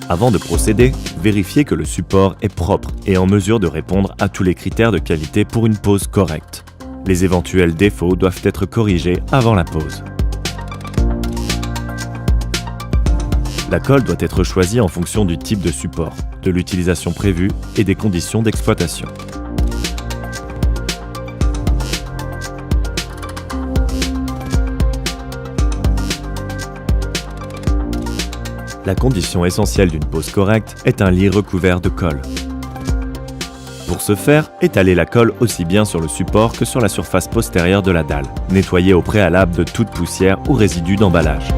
Avant de procéder, vérifiez que le support est propre et en mesure de répondre à tous les critères de qualité pour une pose correcte. Les éventuels défauts doivent être corrigés avant la pose. La colle doit être choisie en fonction du type de support, de l'utilisation prévue et des conditions d'exploitation. La condition essentielle d'une pose correcte est un lit recouvert de colle. Pour ce faire, étalez la colle aussi bien sur le support que sur la surface postérieure de la dalle. Nettoyez au préalable de toute poussière ou résidus d'emballage.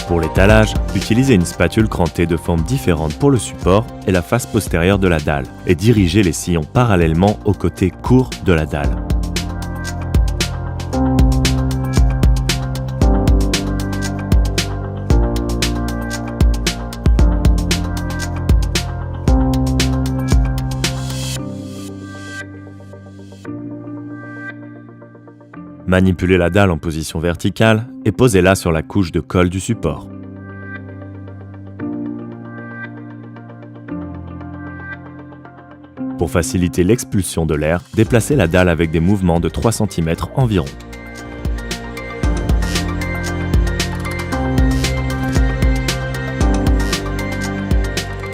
Pour l'étalage, utilisez une spatule crantée de formes différentes pour le support et la face postérieure de la dalle et dirigez les sillons parallèlement au côté court de la dalle. Manipulez la dalle en position verticale et posez-la sur la couche de colle du support. Pour faciliter l'expulsion de l'air, déplacez la dalle avec des mouvements de 3 cm environ.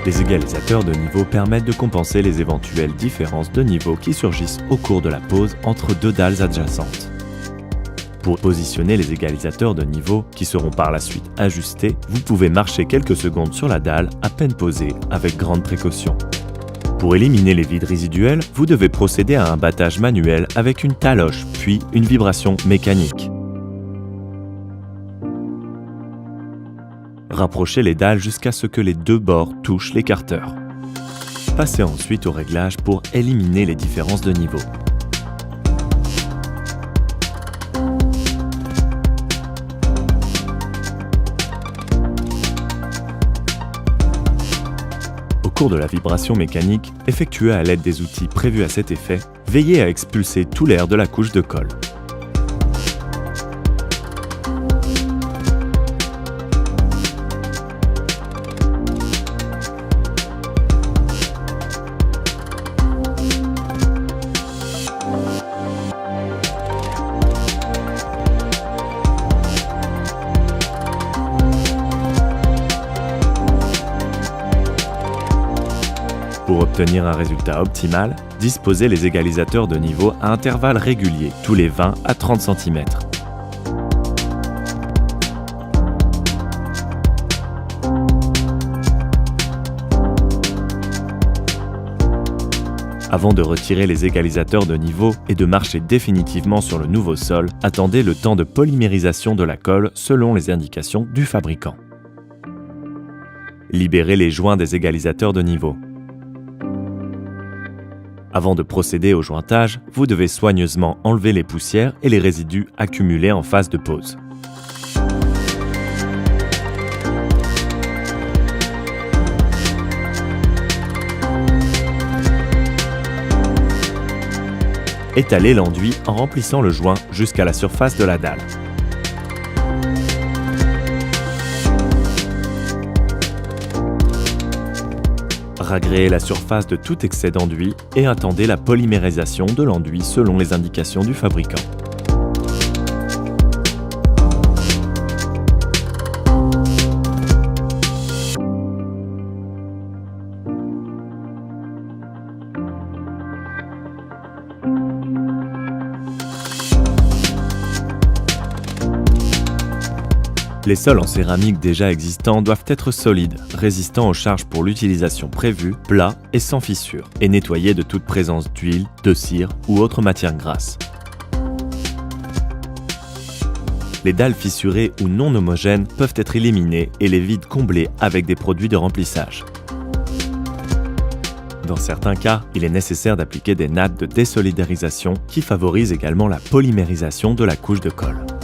Les égalisateurs de niveau permettent de compenser les éventuelles différences de niveau qui surgissent au cours de la pose entre deux dalles adjacentes. Pour positionner les égalisateurs de niveau, qui seront par la suite ajustés, vous pouvez marcher quelques secondes sur la dalle à peine posée avec grande précaution. Pour éliminer les vides résiduels, vous devez procéder à un battage manuel avec une taloche, puis une vibration mécanique. Rapprochez les dalles jusqu'à ce que les deux bords touchent l'écarteur. Passez ensuite au réglage pour éliminer les différences de niveau. Au cours de la vibration mécanique, effectuée à l'aide des outils prévus à cet effet, veillez à expulser tout l'air de la couche de colle. Pour obtenir un résultat optimal, disposez les égalisateurs de niveau à intervalles réguliers, tous les 20 à 30 cm. Avant de retirer les égalisateurs de niveau et de marcher définitivement sur le nouveau sol, attendez le temps de polymérisation de la colle selon les indications du fabricant. Libérez les joints des égalisateurs de niveau. Avant de procéder au jointage, vous devez soigneusement enlever les poussières et les résidus accumulés en phase de pose. Étalez l'enduit en remplissant le joint jusqu'à la surface de la dalle. Ragréez la surface de tout excès d'enduit et attendez la polymérisation de l'enduit selon les indications du fabricant. Les sols en céramique déjà existants doivent être solides, résistants aux charges pour l'utilisation prévue, plats et sans fissures, et nettoyés de toute présence d'huile, de cire ou autre matière grasse. Les dalles fissurées ou non homogènes peuvent être éliminées et les vides comblés avec des produits de remplissage. Dans certains cas, il est nécessaire d'appliquer des nattes de désolidarisation qui favorisent également la polymérisation de la couche de colle.